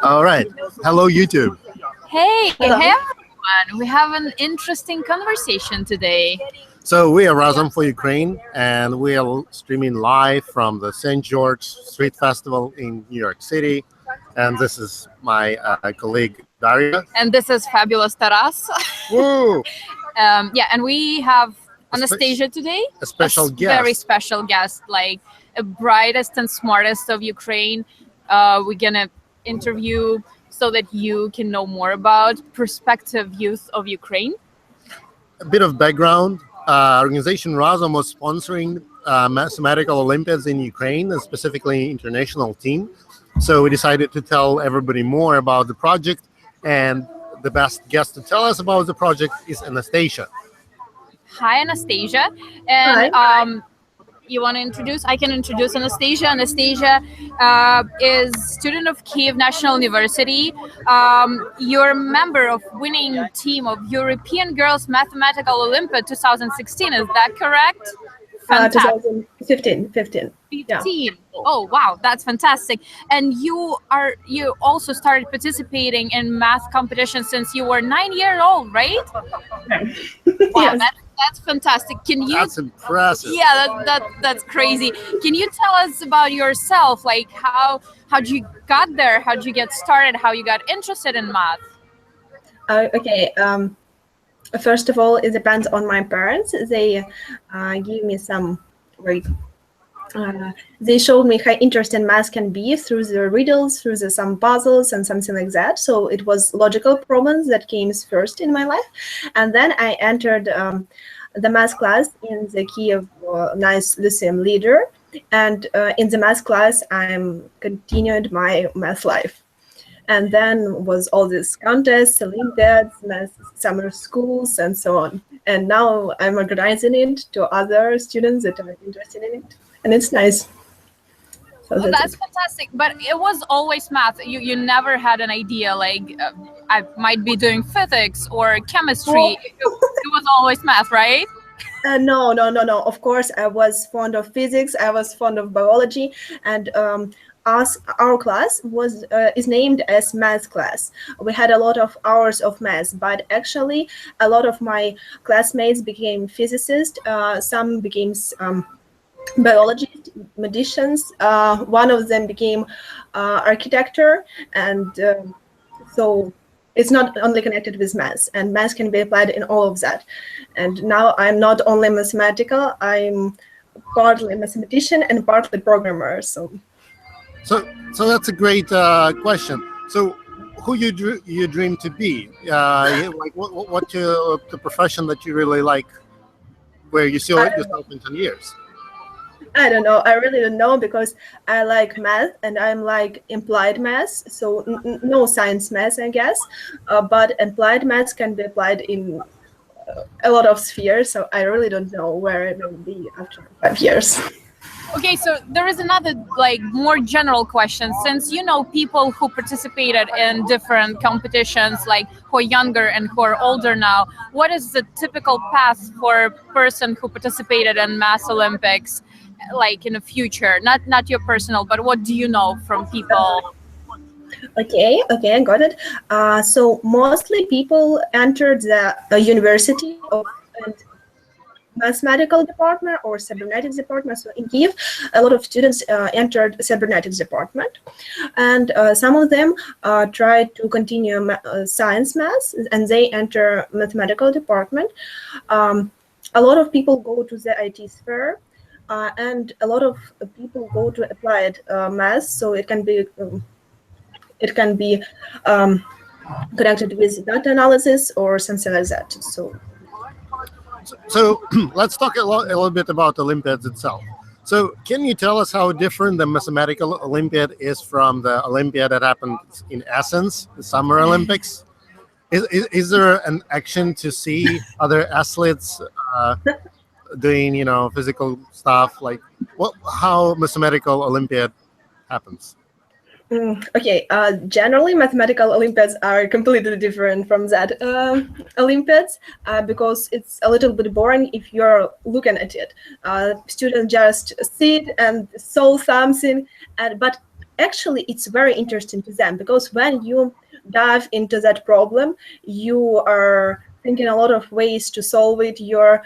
All right. Hello, YouTube. Hey, Hello. hey everyone. We have an interesting conversation today. So we are Razom for Ukraine, and we are streaming live from the St. George Street Festival in New York City. And this is my colleague Daria. And this is Fabulous Taras. Woo! And we have A spe- Anastasia today. A special Very guest. special guest, like a brightest and smartest of Ukraine. We're gonna interview so that you can know more about prospective youth of Ukraine. A bit of background. Organization Razom was sponsoring mathematical Olympiads in Ukraine, and specifically international team. So we decided to tell everybody more about the project, and the best guest to tell us about the project is Anastasia. Hi, Anastasia. And you want to introduce? I can introduce Anastasia. Anastasia is student of Kiev National University. You're a member of winning team of European Girls Mathematical Olympiad 2016. Is that correct? 2015. 15. Yeah. 15. Oh wow, that's fantastic. And you also started participating in math competition since you were 9 years old, right? Wow, Yes. that's fantastic. Can you? That's impressive. Yeah, that's crazy. Can you tell us about yourself? Like how'd you got there? How'd you get started? How you got interested in math? Okay. First of all, it depends on my parents. They give me some very. They showed me how interesting math can be through the riddles, through some puzzles and something like that. So it was logical problems that came first in my life, and then I entered the math class in the Kiev Nice Lyceum Leader, and in the math class I continued my math life. And then was all these contests, Olympiads, math summer schools, and so on. And now I'm organizing it to other students that are interested in it, and it's nice. So Oh, that's it. fantastic. But it was always math. You never had an idea like I might be doing physics or chemistry. Well- It was always math, right? No. Of course, I was fond of physics. I was fond of biology, and our class is named as math class. We had a lot of hours of math, but actually, a lot of my classmates became physicists. Some became biologists, magicians. One of them became architecture, and so. It's not only connected with math, and math can be applied in all of that. And now I'm not only mathematical, I'm partly mathematician and partly programmer. So So that's a great question. So, who you dream to be? Like what the profession that you really like, where you see yourself in 10 years? I don't know. I really don't know because I like math and I'm like implied math. So no science math, I guess. But implied math can be applied in a lot of spheres. So I really don't know where I will be after 5 years. Okay, so there is another like more general question. Since you know people who participated in different competitions, like who are younger and who are older now, what is the typical path for a person who participated in Math Olympics, like in the future? Not your personal, but what do you know from people? Okay, I got it. So mostly people entered the university of and mathematical department or cybernetics department. So in Kiev, a lot of students entered cybernetics department, and some of them tried to continue science math, and they enter mathematical department. A lot of people go to the IT sphere. And a lot of people go to applied math, so it can be connected with data analysis or something like that. So let's talk a little bit about Olympiads itself. So can you tell us how different the mathematical Olympiad is from the Olympiad that happened in Athens, the Summer Olympics? Is there an action to see other athletes doing, physical stuff? Like how mathematical Olympiad happens? Okay, generally mathematical Olympiads are completely different from that Olympiads because it's a little bit boring if you're looking at it. Students just sit and solve something, but actually it's very interesting to them because when you dive into that problem, you are thinking a lot of ways to solve it. You're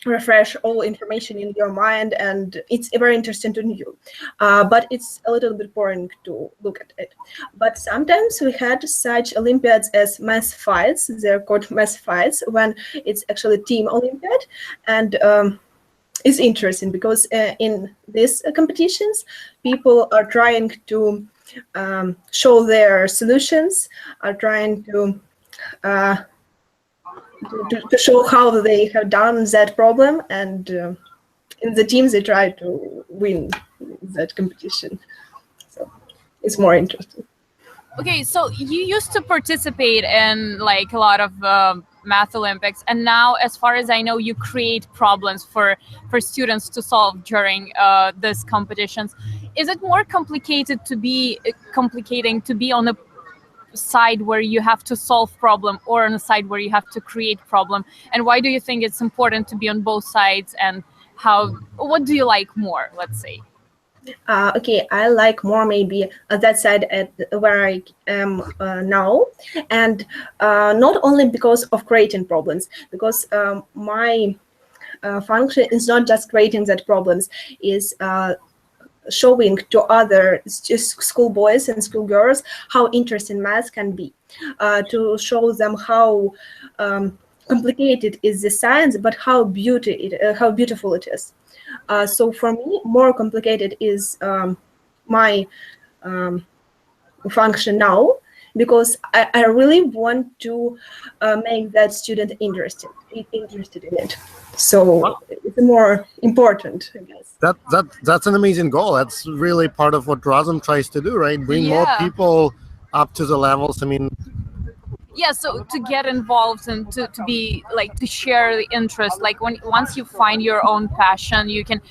refresh all information in your mind, and it's very interesting to you, but it's a little bit boring to look at it. But sometimes we had such Olympiads as math fights. They're called math fights when it's actually team Olympiad, and it's interesting because in these competitions people are trying to show their solutions, are trying to show how they have done that problem, and in the teams they try to win that competition. So it's more interesting. Okay, so you used to participate in like a lot of math Olympics, and now, as far as I know, you create problems for students to solve during these competitions. Is it more complicating to be on a side where you have to solve problem or on a side where you have to create problem, and why do you think it's important to be on both sides, and what do you like more, let's say? Okay, I like more maybe that side at where I am now, and not only because of creating problems, because my function is not just creating that problems, is showing to other schoolboys and schoolgirls how interesting math can be, to show them how complicated is the science, but how beautiful it is. So for me, more complicated is my function now, because I really want to make that student interested in it. So it's more important, I guess. That's an amazing goal. That's really part of what ROSM tries to do, right? Bring more people up to the levels. I mean, yeah, so to get involved and to be like to share the interest, like once you find your own passion, you can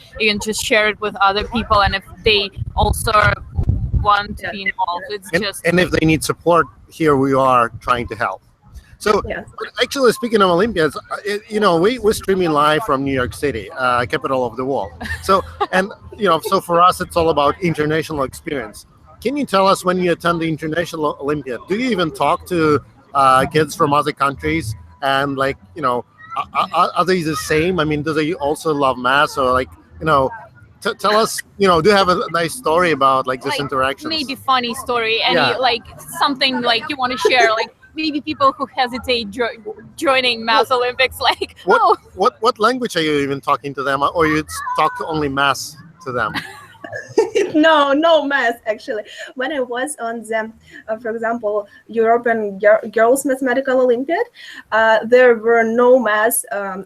just share it with other people, and if they also want to be involved, and if they need support, here we are trying to help. So actually, speaking of Olympiads, we're streaming live from New York City, capital of the world. So, and so for us, it's all about international experience. Can you tell us, when you attend the International Olympiad, do you even talk to kids from other countries? And are they the same? I mean, do they also love math? Or tell us, do you have a nice story about this interaction? Maybe funny story, and something like you want to share, like maybe people who hesitate joining Math Olympics, like what language are you even talking to them, or you talk only math to them? No math, actually. When I was on the, for example, European Girls Mathematical Olympiad, there were no math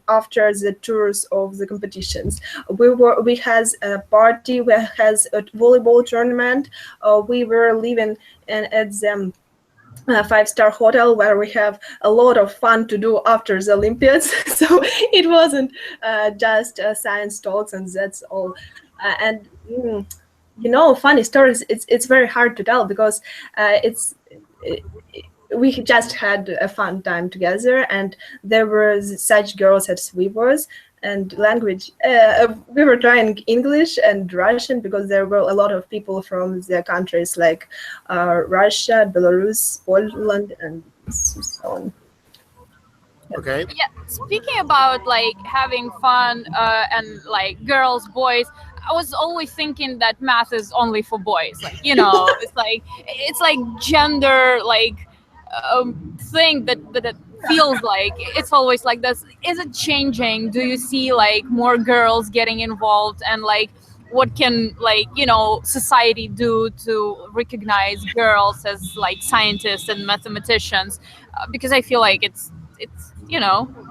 after the tours of the competitions. We had a party, we had a volleyball tournament. We were living at the five-star hotel where we have a lot of fun to do after the Olympiads. So it wasn't just science talks and that's all. And funny stories, it's very hard to tell because we just had a fun time together, and there were such girls as we was. And language, we were trying English and Russian because there were a lot of people from the countries like Russia, Belarus, Poland, and so on. Okay. Yeah, speaking about like having fun and like girls, boys, I was always thinking that math is only for boys. Like, it's like gender thing that feels like it's always like this. Is it changing? Do you see like more girls getting involved, and like what can society do to recognize girls as like scientists and mathematicians? Because I feel like it's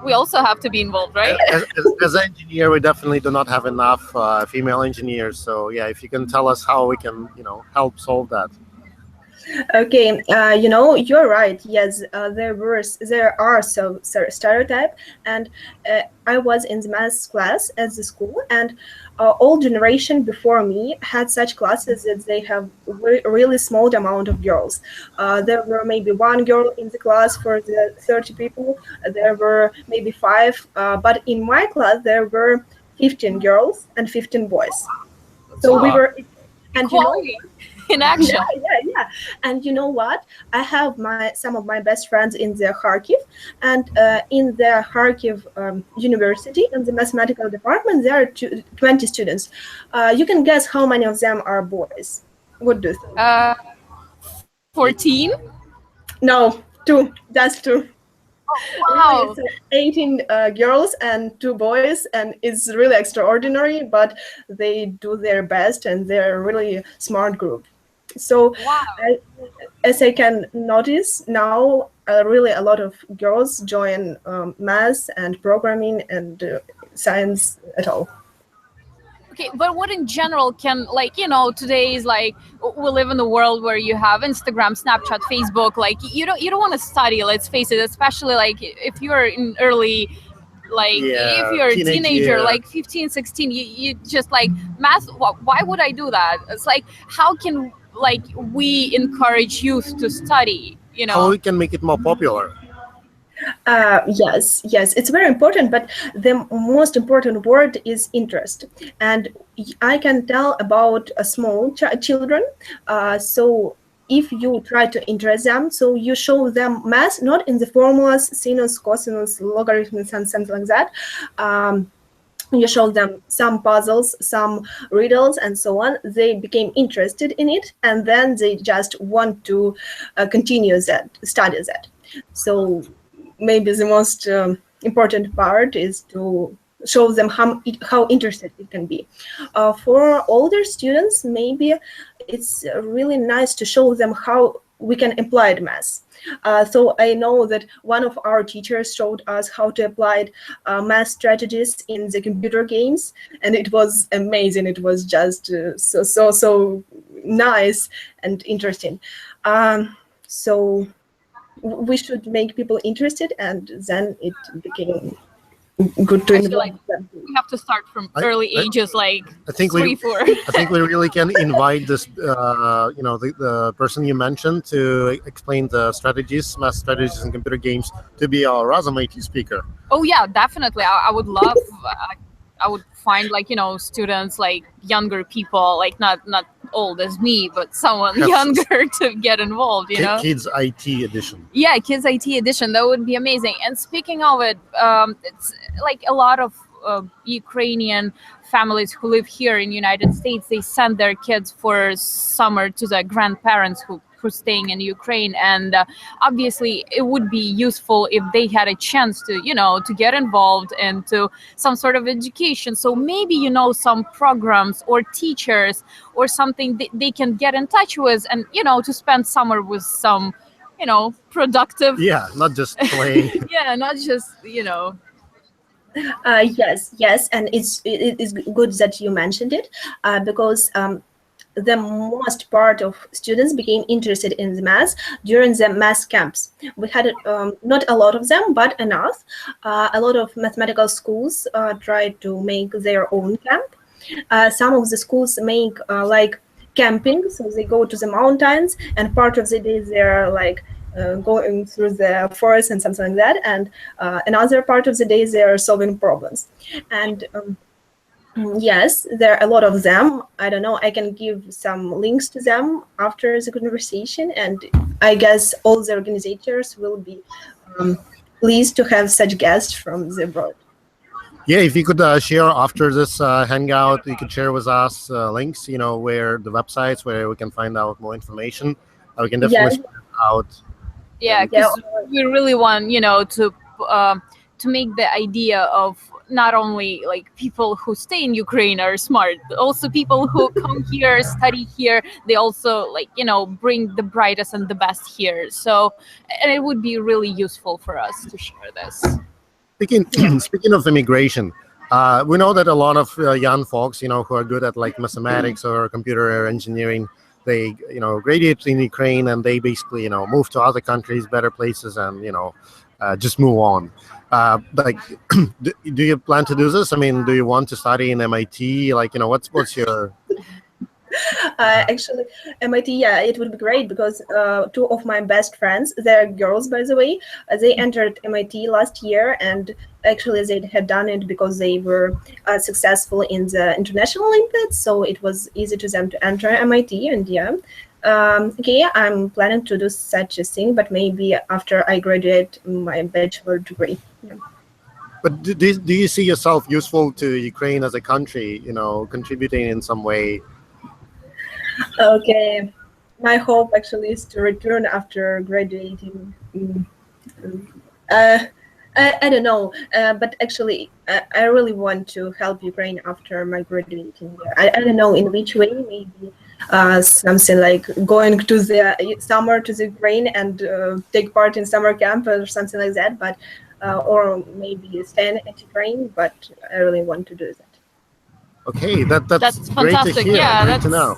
we also have to be involved, right? As an engineer, we definitely do not have enough female engineers. So yeah, if you can tell us how we can help solve that. Okay, you're right. Yes, there are some stereotype, and I was in the math class at the school, and all generation before me had such classes that they have really small amount of girls. There were maybe one girl in the class for the 30 people. There were maybe five, but in my class there were 15 girls and 15 boys. So we Wow. were, and Equality in yeah, action. yeah. And you know what? I have some of my best friends in the Kharkiv, and in the Kharkiv University, in the mathematical department, there are 20 students. You can guess how many of them are boys. What do you think? 14. No, two. That's two. Really, Wow. so 18 girls and two boys, and it's really extraordinary, but they do their best, and they're a really smart group. So, Wow. as I can notice now, really a lot of girls join math and programming and science at all. Okay, but what in general can, like, today is like we live in a world where you have Instagram, Snapchat, Facebook. Like you don't want to study. Let's face it, especially like if you're in early, like if Yeah, you're a teenage teenager, year. like 15, 16, you just like math. Why would I do that? It's like how can like we encourage youth to study? How we can make it more popular? Yes, it's very important, but the most important word is interest. And I can tell about a small children. So if you try to interest them, so you show them math, not in the formulas, sinus, cosinus, logarithms, and something like that. You show them some puzzles, some riddles, and so on. They became interested in it, and then they just want to continue that, study that. So maybe the most important part is to show them how interested it can be. For older students, maybe it's really nice to show them how we can apply math. So I know that one of our teachers showed us how to apply math strategies in the computer games, and it was amazing. It was just so nice and interesting. So we should make people interested, and then it became good to I feel like involve them. we have to start from I- early I- ages, like I think 3, 4. I think we really can invite this, the person you mentioned to explain the strategies, math strategies in computer games, to be our Razumati speaker. Oh yeah, definitely. I would love. I would find like students, like younger people, like not old as me, but someone Have younger to get involved. Kids IT edition. Yeah, Kids IT edition. That would be amazing. And speaking of it, it's like a lot of Ukrainian families who live here in United States. They send their kids for summer to their grandparents who's staying in Ukraine, and obviously it would be useful if they had a chance to to get involved into some sort of education. So maybe some programs or teachers or something they can get in touch with, and to spend summer with some productive. Yeah, not just playing. Yeah, not just Yes, and it is good that you mentioned it, because the most part of students became interested in the math during the math camps. We had not a lot of them, but enough. A lot of mathematical schools tried to make their own camp. Some of the schools make like camping, so they go to the mountains, and part of the day they're like going through the forest and something like that, and another part of the day they're solving problems. And yes, there are a lot of them. I don't know, I can give some links to them after the conversation, and I guess all the organizers will be pleased to have such guests from the abroad. Yeah, if you could share after this hangout, you could share with us links, where the websites where we can find out more information. We can definitely spread it out. Yeah, because we really want to make the idea of not only like people who stay in Ukraine are smart, also people who come here, study here, they also bring the brightest and the best here. So, and it would be really useful for us to share this. Speaking of immigration, we know that a lot of young folks, who are good at like mathematics or computer engineering, they graduate in Ukraine and they basically move to other countries, better places, and just move on. Like, do you plan to do this? I mean, do you want to study in MIT? Like, what's your Actually, MIT, yeah, it would be great because two of my best friends, they're girls, by the way, they entered MIT last year, and actually they had done it because they were successful in the international Olympiads, so it was easy to them to enter MIT, and yeah. Okay, I'm planning to do such a thing, but maybe after I graduate my bachelor degree. Yeah. But do you see yourself useful to Ukraine as a country, contributing in some way? Okay, my hope actually is to return after graduating. Uh, I don't know, but actually, I really want to help Ukraine after my graduating. I don't know in which way, maybe something like going to the summer to the Ukraine and take part in summer camp or something like that, but or maybe staying at Ukraine, but I really want to do that. Okay, that's great to fantastic. hear. Yeah, Great to know.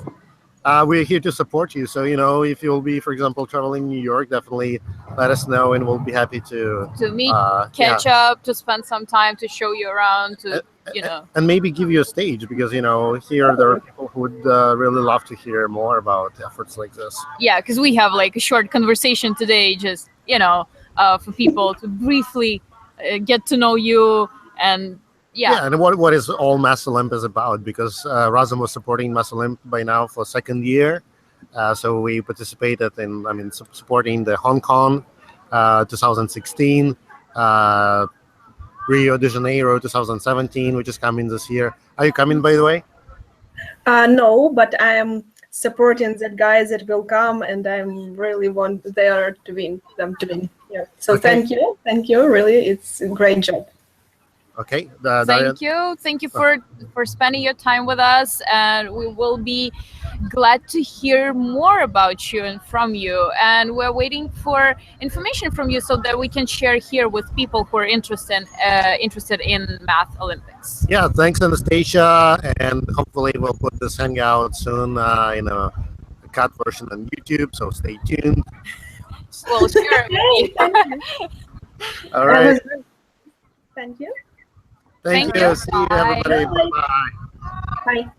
We're here to support you. So, if you'll be, for example, traveling New York, definitely let us know, and we'll be happy to meet, catch up, to spend some time, to show you around, to and maybe give you a stage, because here there are people who would really love to hear more about efforts like this. Yeah, because we have like a short conversation today, just for people to briefly get to know you. And yeah, and what is all MathOlymp is about, because Razum was supporting MathOlymp by now for second year. So we participated in, supporting the Hong Kong 2016, Rio de Janeiro 2017, which is coming this year. Are you coming, by the way? No, but I am supporting the guys that will come, and I really want them to win. Yeah. So Okay. Thank you. Really, it's a great job. Okay. Thank you for spending your time with us, and we will be glad to hear more about you and from you. And we're waiting for information from you so that we can share here with people who are interested in Math Olympics. Yeah, thanks, Anastasia, and hopefully we'll put this hangout soon in a cut version on YouTube. So stay tuned. Well, sure. All right. Thank you. Thank you. See you, everybody. Bye-bye. Bye.